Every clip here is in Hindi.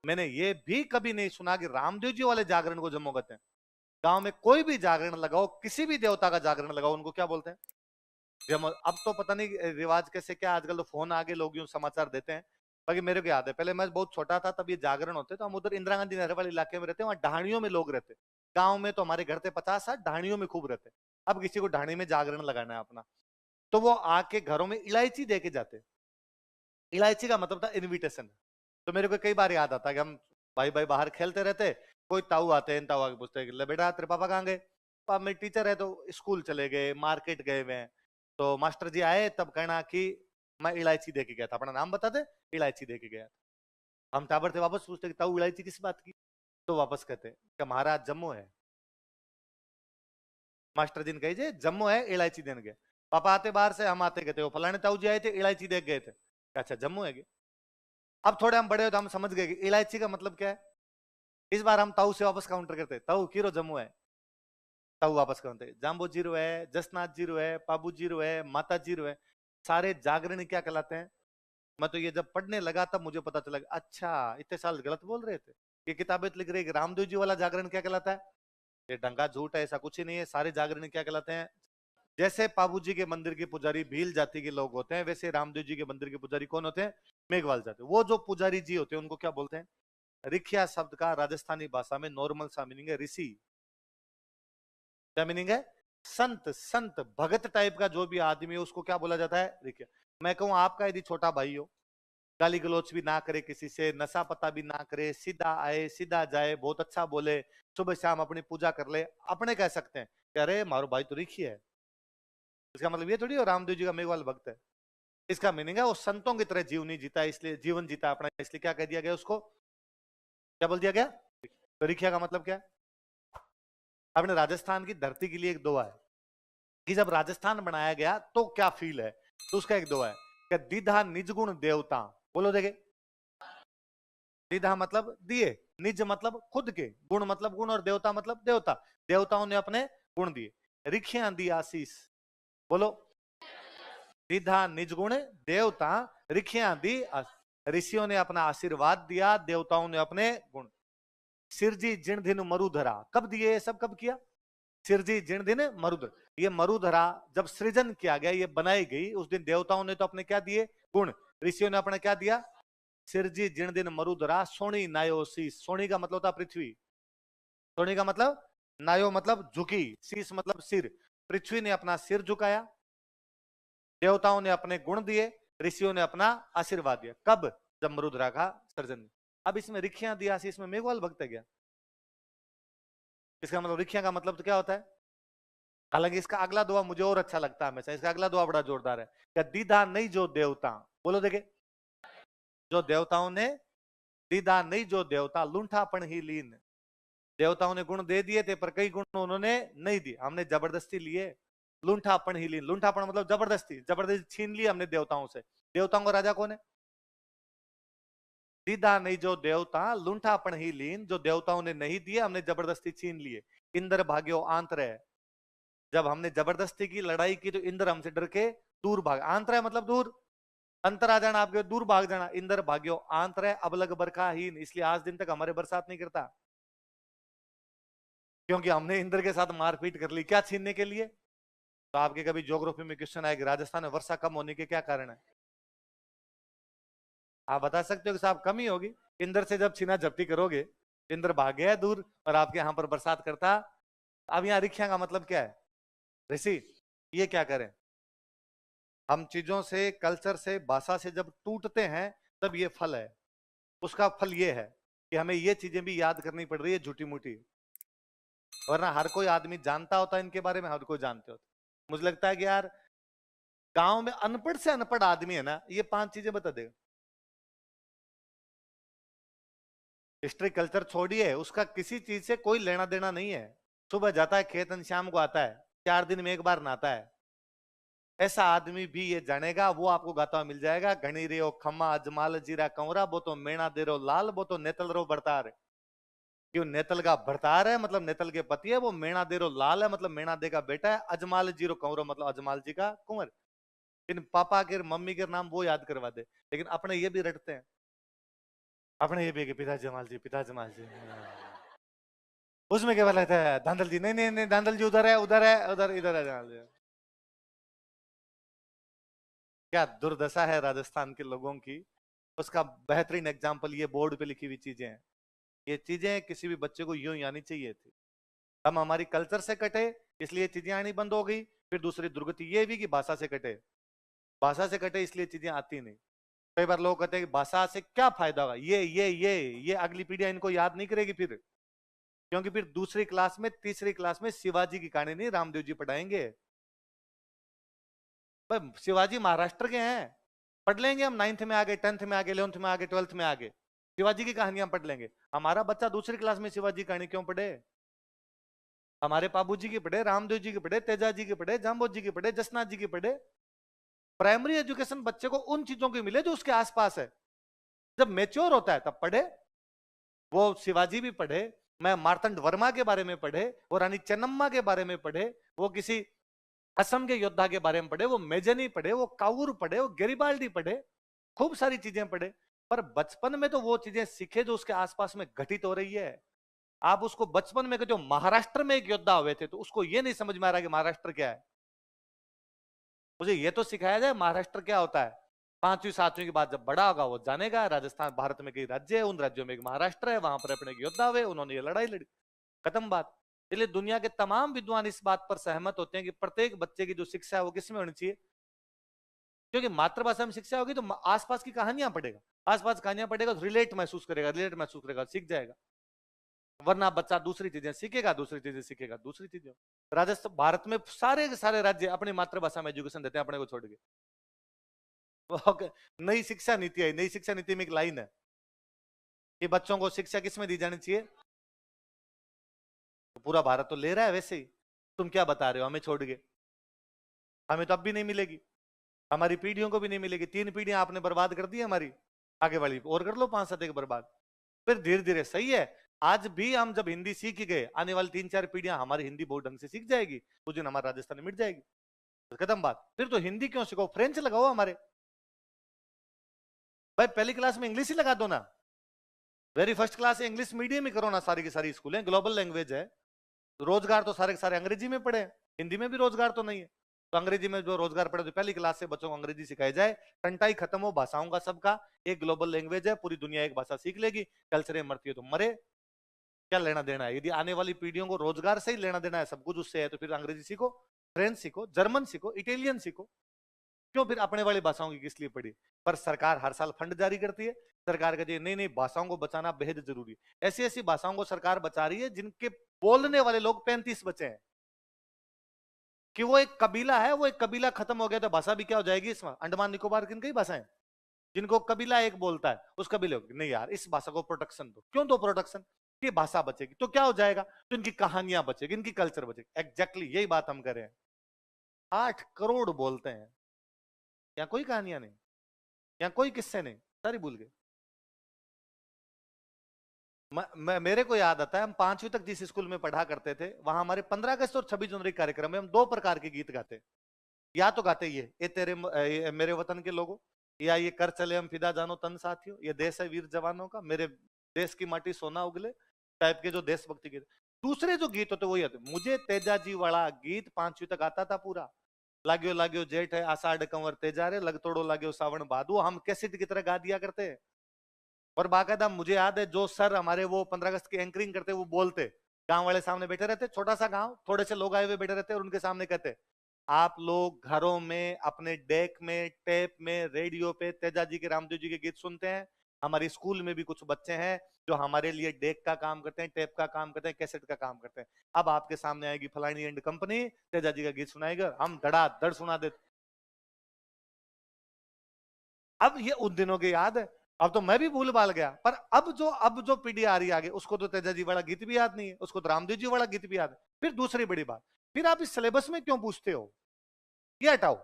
मैंने ये भी कभी नहीं सुना कि रामदेव जी वाले जागरण को जम्मू कहते हैं। गांव में कोई भी जागरण लगाओ, किसी भी देवता का जागरण लगाओ, उनको क्या बोलते हैं? अब तो पता नहीं रिवाज कैसे, क्या आजकल तो फोन आ गए, लोग यूं समाचार देते हैं। बाकी मेरे को याद है, पहले मैं बहुत छोटा था तब ये जागरण होते, तो हम उधर इंदिरा गांधी नहर वाले इलाके में रहते हैं, वहां ढाणियों में लोग रहते। गांव में तो हमारे घर थे 50-60, ढाणियों में खूब रहते। अब किसी को ढाणी में जागरण लगाना है अपना, तो वो आके घरों में इलायची दे के जाते। इलायची का मतलब था इनविटेशन। तो मेरे को कई बार याद आता कि हम भाई भाई बाहर खेलते रहते, कोई ताऊ आते हैं, ताऊ आके पूछते हैं, बेटा तेरे पापा कहाँ गए? पापा मेरे टीचर है, तो स्कूल चले गए, मार्केट गए हुए हैं। तो मास्टर जी आए तब कहना कि मैं इलायची दे के गया था, अपना नाम बता दे, इलायची दे के गया था। हम टाबर थे, वापस पूछते कि ताऊ इलायची किस बात की? तो वापस कहते कि महाराज जम्मू है। मास्टर जी ने कही जम्मू है, इलायची देने गए। पापा आते बाहर से, हम आते कहते वो फलाने ताऊ जी आए थे, इलायची दे गए थे। अच्छा जम्मू है। अब थोड़े हम बड़े हो तो हम समझ गए कि इलायची का मतलब क्या है। इस बार हम ताऊ से वापस काउंटर करते, ताऊ किरो जम्मू है। ताऊ वापस करते, जाम्बो जीरो है, जसनाथ जीरो है, पाबू जीरो है, माता जीरो है। सारे जागरण क्या कहलाते हैं? मैं तो ये जब पढ़ने लगा तब मुझे पता चला, अच्छा इतने साल गलत बोल रहे थे। ये किताबें लिख रही है रामदेव जी वाला जागरण क्या कहलाता है? ये डंगा झूठ है, ऐसा कुछ ही नहीं है। सारे जागरण क्या कहलाते हैं? जैसे पाबू जी के मंदिर के पुजारी भील जाति के लोग होते हैं, वैसे रामदेव जी के मंदिर के पुजारी कौन होते हैं? मेघवाल जाति। वो जो पुजारी जी होते हैं उनको क्या बोलते हैं? रिखिया शब्द का राजस्थानी भाषा में नॉर्मल सा मीनिंग है ऋषि। क्या मीनिंग है? संत, संत भगत टाइप का जो भी आदमी है उसको क्या बोला जाता है? रिखिया। मैं कहूं आपका यदि छोटा भाई हो, गाली गलौच भी ना करे किसी से, नशा पता भी ना करे, सीधा आए सीधा जाए, बहुत अच्छा बोले, सुबह शाम अपनी पूजा कर ले, अपने कह सकते हैं कि अरे मारो भाई तो रिखी है। इसका मतलब ये थोड़ी हो रामदेव जी का मेघवाल भक्त है। इसका मीनिंग है वो संतों की तरह जीवन नहीं जीता, इसलिए जीवन जीता अपना, इसलिए क्या कह दिया गया उसको? क्या बोल दिया गया? तो रिखिया का मतलब क्या है? अपने राजस्थान की धरती के लिए एक दुआ है कि जब राजस्थान बनाया गया तो क्या फील है, तो उसका एक दुआ है कि दीधा निज गुण देवता। बोलो देखे। दीधा मतलब दिए, निज मतलब खुद के, गुण मतलब गुण, और देवता मतलब देवता। देवताओं ने अपने गुण दिए, रिखियां दी आशीष। बोलो। दीधा निज गुण देवता, रिखियां दी ऋषियों ने अपना आशीर्वाद दिया, देवताओं ने अपने गुण। सिरजी जिण दिन मरुधरा, कब दिए ये सब, कब किया? सिरजी जिण दिन मरुधरा। ये मरुधरा जब सृजन किया गया, ये बनाई गई, उस दिन देवताओं ने तो अपने क्या दिए? गुण। ऋषियों ने अपने क्या दिया? सिरजी जिण दिन मरुधरा, सोनी नायो शीस। सोनी का मतलब था पृथ्वी। सोनी का मतलब, नायो मतलब झुकी, शीस मतलब सिर। पृथ्वी ने अपना सिर झुकाया, देवताओं ने अपने गुण दिए, ऋषियों ने अपना आशीर्वाद दिया। कब? जब मरुधरा का सर्जन। अब इसमें रिखियां दिया, इसमें मेघवाल भक्त है क्या? इसका मतलब रिखिया का मतलब तो क्या होता है? हालांकि इसका अगला दुआ मुझे और अच्छा लगता है हमेशा, इसका अगला दुआ बड़ा जोरदार है क्या? दीदा नहीं जो देवता। बोलो देखे। जो देवताओं ने, दीदा नहीं जो देवता, लूंठापन ही लीन। देवताओं ने गुण दे दिए थे पर कई गुण उन्होंने नहीं दिए, हमने जबरदस्ती लिए। लूंठापन ही लीन, लूंठापन मतलब जबरदस्ती, जबरदस्ती छीन ली हमने देवताओं से। देवताओं का राजा कौन है? दीदा नहीं जो देवता, लूंठापन ही लीन। जो देवताओं ने नहीं दिए हमने जबरदस्ती छीन लिए। इंद्र भाग्यो आंतर है। जब हमने जबरदस्ती की, लड़ाई की, तो इंद्र हमसे डर के दूर भाग। आंतर है मतलब दूर, अंतर आ जाना, आपके दूर भाग जाना। इंद्र भाग्यो आंतर है, अबलग बरखाहीन। इसलिए आज दिन तक हमारे बरसात नहीं करता, क्योंकि हमने इंद्र के साथ मारपीट कर ली। क्या छीनने के लिए? तो आपके कभी ज्योग्राफी में क्वेश्चन आएगा राजस्थान में वर्षा कम होने के क्या कारण है, आप बता सकते हो कि साहब कमी होगी। इंद्र से जब छीना झपटी करोगे, इंद्र भाग गया दूर और आपके यहां पर बरसात करता। अब यहाँ रिख्या का मतलब क्या है? ऋषि ये क्या करें? हम चीजों से, कल्चर से, भाषा से जब टूटते हैं तब ये फल है। उसका फल ये है कि हमें ये चीजें भी याद करनी पड़ रही है झूठी मूठी। वरना हर कोई आदमी जानता होता है इनके बारे में, हर कोई जानते होते। मुझे लगता है कि यार गांव में अनपढ़ से अनपढ़ आदमी है ना, ये 5 चीजें बता देगा। हिस्ट्री कल्चर छोड़िए, उसका किसी चीज से कोई लेना देना नहीं है। सुबह जाता है खेत, शाम को आता है, 4 दिन में एक बार नहाता है। ऐसा आदमी भी ये जानेगा, वो आपको गाता हुआ मिल जाएगा। घनी रे ओ खम्मा अजमाल जीरा कंवरा, वो तो मेणा दे रो लाल, वो तो नेतल रो बरतार। क्यों? नेतल का भरतार है मतलब नेतल के पति है। वो मेणा दे रो लाल है मतलब मेणा दे का बेटा है। अजमाल जी रो कंवरो मतलब अजमाल जी का कुंवर। इन पापा के, मम्मी के नाम वो याद करवा दे, लेकिन अपने ये भी रटते हैं। अपने ये भी कि पिता जमाल जी, पिता जमाल जी। उसमें क्या लगता है धांधल जी, नहीं नहीं नहीं धांधल जी उधर है, उधर है, उधर इधर है जमाल जी। क्या दुर्दशा है राजस्थान के लोगों की। उसका बेहतरीन एग्जाम्पल ये बोर्ड पे लिखी हुई चीजें हैं। ये चीजें किसी भी बच्चे को यूं ही आनी चाहिए थी। हम हमारी कल्चर से कटे, इसलिए चीजें आनी बंद हो गई। फिर दूसरी दुर्गति ये भी कि भाषा से कटे, भाषा से कटे इसलिए चीजें आती नहीं। कई बार लोग कहते हैं कि भाषा से क्या फायदा होगा, ये अगली पीढ़ी इनको याद नहीं करेगी फिर, क्योंकि फिर दूसरी क्लास में तीसरी क्लास में शिवाजी की कहानी नहीं रामदेव जी पढ़ाएंगे। भाई शिवाजी महाराष्ट्र के हैं, पढ़ लेंगे हम, 9th में आ गए, 10th में आ गए, 11th में आ गए, 12th में आ गए, शिवाजी की कहानियां पढ़ लेंगे। हमारा बच्चा दूसरी क्लास में शिवाजी की कहानी क्यों पढ़े? हमारे बाबू जी की पढ़े, रामदेव जी की पढ़े, तेजा जी की पढ़े, जाम्बोज जी की पढ़े, जसनाथ जी की पढ़े। प्राइमरी एजुकेशन बच्चे को उन चीजों की मिले जो उसके आसपास है। जब मेच्योर होता है तब पढ़े। वो शिवाजी भी पढ़े, मैं मार्तंड वर्मा के बारे में पढ़े, वो रानी चेन्नम्मा के बारे में पढ़े, वो किसी असम के योद्धा के बारे में पढ़े, वो मेजनी पढ़े, वो कावूर पढ़े, वो गेरिबाल्डी पढ़े, खूब सारी चीजें पढ़े। पर बचपन में तो वो चीजें सीखे जो उसके आसपास में घटित हो रही है। आप उसको बचपन में जो महाराष्ट्र में एक योद्धा हुए थे तो उसको ये नहीं समझ में आ रहा कि महाराष्ट्र क्या है। मुझे ये तो सिखाया जाए महाराष्ट्र क्या होता है। 5वीं 7वीं के बाद जब बड़ा होगा वो जानेगा राजस्थान भारत में कई राज्य है, उन राज्यों में एक महाराष्ट्र है, वहां पर अपने एक योद्धा हुए, उन्होंने ये लड़ाई लड़ी, खत्म बात। इसलिए दुनिया के तमाम विद्वान इस बात पर सहमत होते हैं कि प्रत्येक बच्चे की जो शिक्षा है वो किसमें होनी चाहिए, क्योंकि मातृभाषा में शिक्षा होगी तो आसपास की कहानियां पढ़ेगा, आसपास कहानियां पढ़ेगा तो रिलेट महसूस करेगा, रिलेट महसूस करेगा, सीख जाएगा। वरना बच्चा दूसरी चीजें सीखेगा, दूसरी चीजें सीखेगा, दूसरी चीजें। राजस्थान भारत में सारे के सारे राज्य अपनी मातृभाषा में एजुकेशन देते हैं अपने को छोड़ के। नई शिक्षा नीति आई, नई शिक्षा नीति में एक लाइन है कि बच्चों को शिक्षा किसमें दी जानी चाहिए। तो पूरा भारत तो ले रहा है वैसे ही, तुम क्या बता रहे हो हमें छोड़ के, हमें तो अब भी नहीं मिलेगी, हमारी पीढ़ियों को भी नहीं मिलेगी। 3 पीढ़ियां आपने बर्बाद कर दी हमारी, आगे वाली और कर लो 5-7 एक बर्बाद। फिर धीरे धीरे सही है, आज भी हम जब हिंदी सीख गए, आने वाली 3-4 पीढ़ियां हमारी हिंदी बहुत ढंग से सीख जाएगी, उस दिन हमारा राजस्थान मिट जाएगी, खत्म बात। फिर तो हिंदी क्यों सीखो, फ्रेंच लगाओ हमारे भाई, पहली क्लास में इंग्लिश ही लगा दो ना, very first class English medium ही करो ना, सारी की सारी स्कूल है, ग्लोबल लैंग्वेज है। रोजगार तो सारे के सारे अंग्रेजी में पढ़े, हिंदी में भी रोजगार तो नहीं है, तो अंग्रेजी में जो रोजगार पढ़े तो पहली क्लास से बच्चों को अंग्रेजी सिखाई जाए, टंटाई खत्म हो भाषाओं का सबका। एक ग्लोबल लैंग्वेज है, पूरी दुनिया एक भाषा सीख लेगी, कल से मरती है तो मरे, क्या लेना देना है। यदि आने वाली पीढ़ियों को रोजगार से ही लेना देना है, सब कुछ उससे है, तो फिर अंग्रेजी सीखो, फ्रेंच सीखो, जर्मन सीखो, इटालियन सीखो, क्यों फिर अपने वाली भाषाओं की किस लिए पड़ी। पर सरकार हर साल फंड जारी करती है, सरकार कहती है नहीं नहीं भाषाओं को बचाना बेहद जरूरी है। ऐसी ऐसी भाषाओं को सरकार बचा रही है जिनके बोलने वाले लोग 35 बचे हैं, कि वो एक कबीला है, वो एक कबीला खत्म हो गया तो भाषा भी क्या हो जाएगी। इसमें अंडमान निकोबार की कई भाषाएं, जिनको कबीला एक बोलता है, उस कबीले को नहीं यार इस भाषा को प्रोटेक्शन दो, क्यों दो प्रोटेक्शन, कि भाषा बचेगी तो क्या हो जाएगा, तो इनकी कहानियां बचेगी, इनकी कल्चर बचेगी। एग्जैक्टली यही बात हम करें। 8 करोड़ बोलते हैं, यहाँ कोई कहानियां नहीं, यहाँ कोई किस्से नहीं, सारी भूल गए। मेरे को याद आता है हम 5वीं तक जिस स्कूल में पढ़ा करते थे, वहां हमारे 15 अगस्त और 26 जनवरी कार्यक्रम में हम 2 प्रकार के गीत गाते। या तो गाते ये तेरे ये मेरे वतन के लोगों, या ये कर चले हम फिदा जानो तन साथियों, ये देश है वीर जवानों का, मेरे देश की माटी सोना उगले, टाइप के जो देशभक्ति गीत। दूसरे जो गीत होते वही आते। मुझे तेजा जी वाला गीत 5वीं तक आता था पूरा, लाग्यो लाग्यो जेठ है आषाढ़ कंवर तेजा रे, लग तोड़ो लाग्यो सावन भादो, हम कैसेट की तरह गा दिया करते हैं। और बाकायदा मुझे याद है जो सर हमारे वो 15 अगस्त की एंकरिंग करते वो बोलते, गांव वाले सामने बैठे रहते, छोटा सा गांव, थोड़े से लोग आए हुए बैठे रहते और उनके सामने कहते आप लोग घरों में अपने डेक में टेप में रेडियो पे तेजा जी के रामदेव जी के गीत सुनते हैं। हमारे स्कूल में भी कुछ बच्चे हैं जो हमारे लिए डेक का काम करते हैं, टेप का काम करते हैं, कैसेट का काम करते हैं। अब आपके सामने आएगी फलानी एंड कंपनी, तेजा जी का गीत सुनाएगा, हम धड़ाधड़ सुना देते। अब ये उन दिनों की याद है, अब तो मैं भी भूल भाल गया। पर अब जो पीढ़ी आ रही है आगे, उसको तो तेजा जी वाला गीत भी याद नहीं है, उसको तो रामदेव जी वाला गीत भी याद है। फिर दूसरी बड़ी बात, फिर आप इस सिलेबस में क्यों पूछते हो, ये हटाओ।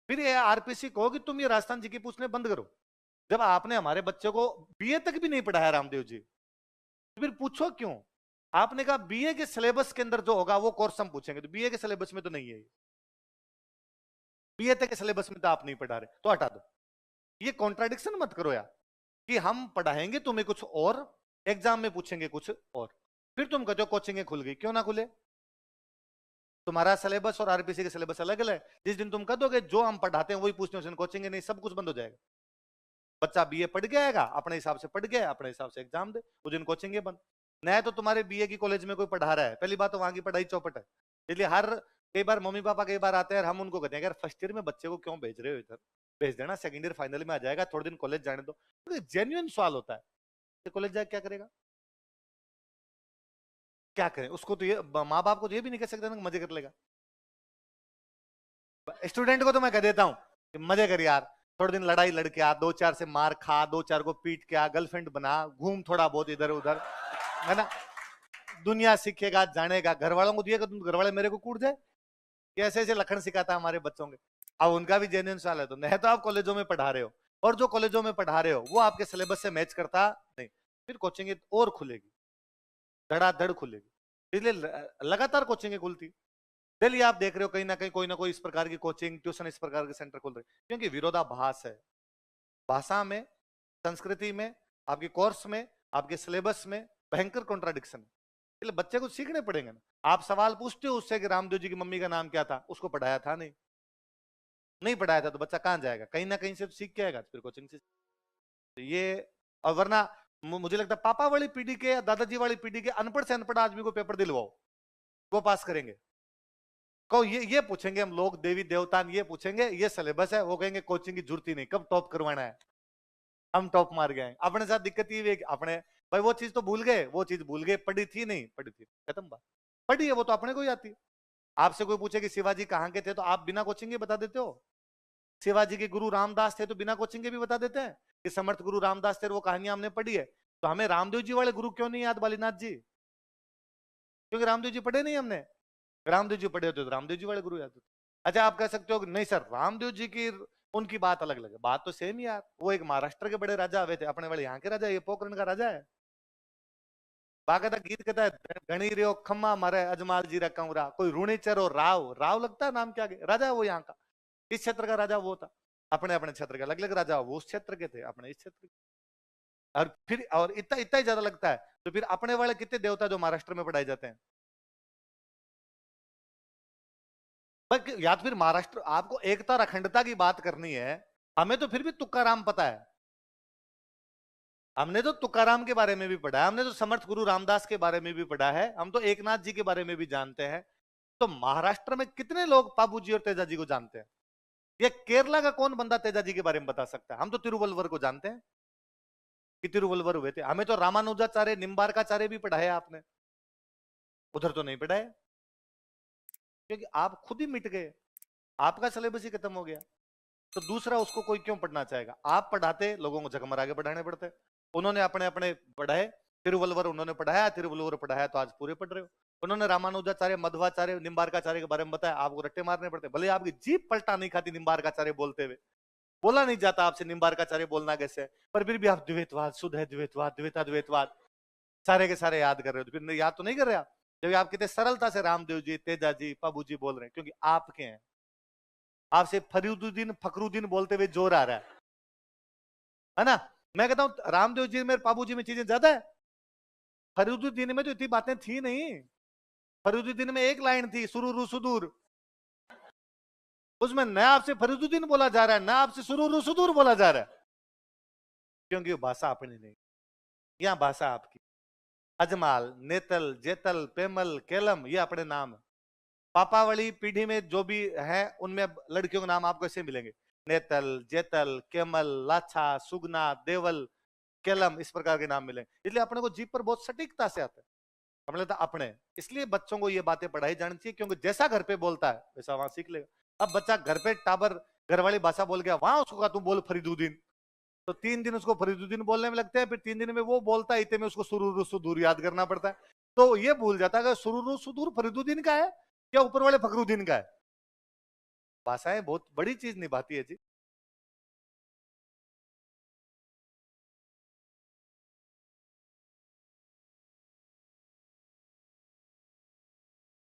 फिर ये आरपीसी कहो कि तुम ये राजस्थान जी की पूछने बंद करो। जब आपने हमारे बच्चे को बीए तक भी नहीं पढ़ाया रामदेव जी, तो फिर पूछो क्यों। आपने कहा बीए के सिलेबस के अंदर जो होगा वो कोर्स हम पूछेंगे, तो बीए के सिलेबस में तो नहीं है, बीए तक के सिलेबस में तो आप नहीं पढ़ा रहे, तो हटा दो। ये कॉन्ट्राडिक्शन मत करो यार। कि हम पढ़ाएंगे तुम्हें कुछ और, एग्जाम में पूछेंगे कुछ और, फिर तुम कहते हो कोचिंग खुल गई। क्यों ना खुले? तुम्हारा सिलेबस और आरपीसी के सिलेबस अलग अलग है। जिस दिन तुम कह दोगे जो हम पढ़ाते हैं वही पूछने, उस दिन कोचिंग नहीं, सब कुछ बंद हो जाएगा। बच्चा बीए पढ़ के आएगा, अपने हिसाब से पढ़ गया, अपने हिसाब से एग्जाम दे, उस दिन कोचिंग बंद। नया तो तुम्हारे बीए की कॉलेज में कोई पढ़ा रहा है, पहली बात तो वहां की पढ़ाई चौपट है। इसलिए हर कई बार मम्मी पापा कई बार आते हैं और हम उनको कहते हैं यार फर्स्ट ईयर में बच्चे को क्यों भेज रहे हो इधर, भेज देना, सेकंड ईयर फाइनल में आ जाएगा, थोड़े दिन कॉलेज जाने दो। जेन्युइन सवाल होता है कि कॉलेज जाके क्या करेगा, क्या करें? उसको तो ये माँ बाप को तो ये भी नहीं कह सकते ना मजे कर लेगा। स्टूडेंट को तो मैं कह देता हूँ कि मजे कर यार, थोड़े दिन लड़ाई लड़के आ, दो चार से मार खा, दो चार को पीट के आ, गर्लफ्रेंड बना, घूम थोड़ा बहुत इधर उधर, है ना, दुनिया सीखेगा जानेगा। घर वालों को दिए तुम, घर वाले मेरे को कूट जाए, ऐसे ऐसे लखन सिखाता है हमारे बच्चों के। अब उनका भी जेन्युइन सवाल है, तो नहीं तो आप कॉलेजों में पढ़ा रहे हो और जो कॉलेजों में पढ़ा रहे हो वो आपके सिलेबस से मैच करता नहीं, फिर कोचिंग और खुलेगी, धड़ाधड़ खुलेगी। इसलिए लगातार कोचिंग खुलती। चलिए आप देख रहे हो कहीं ना कोई इस प्रकार की कोचिंग ट्यूशन इस प्रकार के सेंटर खुल रहे, क्योंकि विरोधाभास है भाषा में, संस्कृति में, आपके कोर्स में, आपके सिलेबस में भयंकर कॉन्ट्राडिक्शन है। इसलिए बच्चे को सीखने पड़ेंगे ना। आप सवाल पूछते हो उससे कि रामदेव जी की मम्मी का नाम क्या था, उसको पढ़ाया था नहीं, नहीं पढ़ाया था तो बच्चा कहां जाएगा, कहीं ना कहीं से तो सीख के आएगा, फिर कोचिंग से। तो ये, और वरना मुझे लगता है पापा वाली पीढ़ी के या दादाजी वाली पीढ़ी के अनपढ़ से अनपढ़ आदमी को पेपर दिलवाओ, वो पास करेंगे। को ये पूछेंगे हम लोग देवी देवता, ये पूछेंगे ये सिलेबस है, वो कहेंगे कोचिंग की जरूरत ही नहीं, कब टॉप करवाना है, हम टॉप मार गए। अपने साथ दिक्कत ये है अपने भाई वो चीज तो भूल गए, वो चीज भूल गए, पढ़ी थी नहीं पढ़ी थी, खत्म बात। पढ़ी है वो तो अपने को ही आती है। आपसे कोई पूछे कि शिवाजी कहाँ के थे तो आप बिना कोचिंग के बता देते हो। शिवाजी के गुरु रामदास थे तो बिना कोचिंग के भी बता देते हैं कि समर्थ गुरु रामदास थे, वो कहानियां हमने पढ़ी है। तो हमें रामदेव जी वाले गुरु क्यों नहीं याद, बालीनाथ जी? क्योंकि रामदेव जी पढ़े नहीं हमने। रामदेव जी पढ़े होते तो रामदेव जी वाले गुरु याद होते। अच्छा आप कह सकते हो नहीं सर रामदेव जी की उनकी बात अलग अलग है, बात तो सेम ही यार, वो एक महाराष्ट्र के बड़े राजा हुए थे, अपने वाले यहाँ के राजा, ये पोखरण का राजा है। बाकायदा गीत कहता है गणी रियो खम्मा मारे अजमाल जी रा कंवरा, कोई रुणीचर और राव, राव लगता है नाम, क्या राजा है वो यहाँ का, इस क्षेत्र का राजा वो था। अपने अपने क्षेत्र के अलग अलग राजा, वो उस क्षेत्र के थे, अपने इस क्षेत्र के। और फिर और इतना इतना ही ज्यादा लगता है तो फिर अपने वाले कितने देवता जो महाराष्ट्र में पढ़ाए जाते हैं। या तो फिर महाराष्ट्र, आपको एकता और अखंडता की बात करनी है, हमें तो फिर भी तुकाराम पता है, हमने तो तुकाराम के बारे में भी पढ़ा है, हमने तो समर्थ गुरु रामदास के बारे में भी पढ़ा है, हम तो एकनाथ जी के बारे में भी जानते हैं। तो महाराष्ट्र में कितने लोग पाबू जी और तेजा जी को जानते हैं? ये केरला का कौन बंदा तेजा जी के बारे में बता सकता है? हम तो तिरुवल्वर को जानते हैं कि तिरुवल्वर हुए थे। हमें तो रामानुजाचार्य निम्बारकाचार्य भी पढ़ाया आपने, उधर तो नहीं पढ़ाया, क्योंकि आप खुद ही मिट गए, आपका सिलेबस ही खत्म हो गया। तो दूसरा उसको कोई क्यों पढ़ना चाहेगा? आप पढ़ाते, लोगों को झकमरा के पढ़ाने पड़ते, उन्होंने अपने अपने पढ़ाए, तिरुवल्वर उन्होंने पढ़ाया, तिरुवल्वर पढ़ाया तो आज पूरे पढ़ रहे हो। उन्होंने रामानुजाचार्य, मध्वाचार्य, निम्बारकाचार्य के बारे में बताया, आपको रट्टे मारने पड़ते, भले आपकी जीप पलटा नहीं खाती निम्बारकाचार्य बोलते हुए, बोला नहीं जाता आपसे निम्बारकाचार्य बोलना कैसे, पर फिर भी आप द्वैतवाद, शुद्ध है द्वैतवाद, द्वैता द्वैतवाद सारे के सारे याद कर रहे हो। तो फिर याद तो नहीं कर रहे आप, जब आप कितने सरलता से रामदेव जी, तेजा जी, पाबू जी बोल रहे हैं, क्योंकि आपके हैं। आपसे फरीदुद्दीन फकरुद्दीन बोलते हुए जोर आ रहा है ना? मैं कहता हूं रामदेव जी में पाबू जी में चीजें ज्यादा है, फरीदुद्दीन में तो इतनी बातें थी नहीं। फरीदुद्दीन में एक लाइन थी, सुरूर सुदूर, उसमें नया आपसे फरीदुद्दीन बोला जा रहा है, नया आपसे सुरूर सुदूर बोला जा रहा है, क्योंकि वो भाषा अपनी नहीं, यहां भाषा आपकी। अजमाल, नेतल, जेतल, पेमल, केलम ये अपने नाम है। पापा वाली पीढ़ी में जो भी है उनमें लड़कियों के नाम आपको ऐसे मिलेंगे, नेतल, जेतल, केमल, लाछा, सुगना, देवल, केलम, इस प्रकार के नाम मिलेंगे। इसलिए अपने को जीप पर बहुत सटीकता से आता है, हमें लगता अपने। इसलिए बच्चों को ये बातें पढ़ाई जानी चाहिए, क्योंकि जैसा घर पे बोलता है वैसा वहां सीख लेगा। अब बच्चा घर पे टाबर घर वाली भाषा बोल गया, वहां उसको कहा तू बोल फरीदुद्दीन, तो 3 दिन उसको फरीदुद्दीन बोलने में लगते हैं, फिर 3 दिन में वो बोलता है, इतने में उसको सुरूर सुदूर याद करना पड़ता है। तो ये भूल जाता है सुरूर सुदूर फरीदुद्दीन का है क्या ऊपर वाले फकरुद्दीन का है। भाषाएं बहुत बड़ी चीज निभाती है जी।